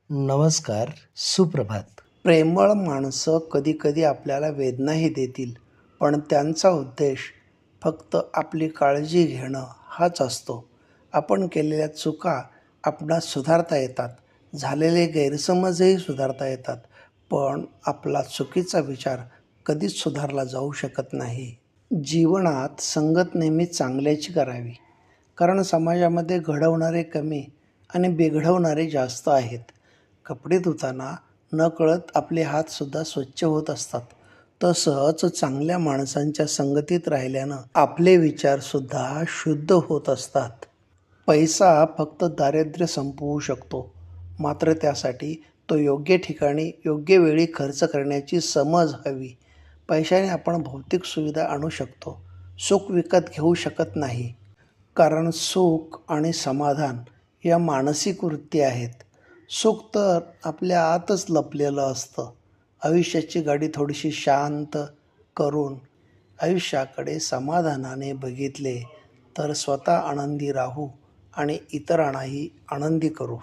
नमस्कार, सुप्रभात. प्रेमळ माणसं कधीकधी आपल्याला वेदनाही देतील, पण त्यांचा उद्देश फक्त आपली काळजी घेणं हाच असतो. आपण केलेल्या चुका आपणास सुधारता येतात, झालेले गैरसमजही सुधारता येतात, पण आपला चुकीचा विचार कधीच सुधारला जाऊ शकत नाही. जीवनात संगत नेहमी चांगल्याची करावी, कारण समाजामध्ये घडवणारे कमी आणि बिघडवणारे जास्त आहेत. कपडे धुताना नकळत आपले हातसुद्धा स्वच्छ होत असतात. तसंच चांगल्या माणसांच्या संगतीत राहिल्यानं आपले विचारसुद्धा शुद्ध होत असतात. पैसा फक्त दारिद्र्य संपवू शकतो, मात्र त्यासाठी तो योग्य ठिकाणी योग्य वेळी खर्च करण्याची समज हवी. पैशाने आपण भौतिक सुविधा आणू शकतो, सुख विकत घेऊ शकत नाही. कारण सुख आणि समाधान या मानसिक वृत्ती आहेत. सुख तर आपल्या आतच लपलेलं असतं. आयुष्याची गाडी थोडीशी शांत करून आयुष्याकडे समाधानाने बघितले तर स्वतः आनंदी राहू आणि इतरांनाही आनंदी करू.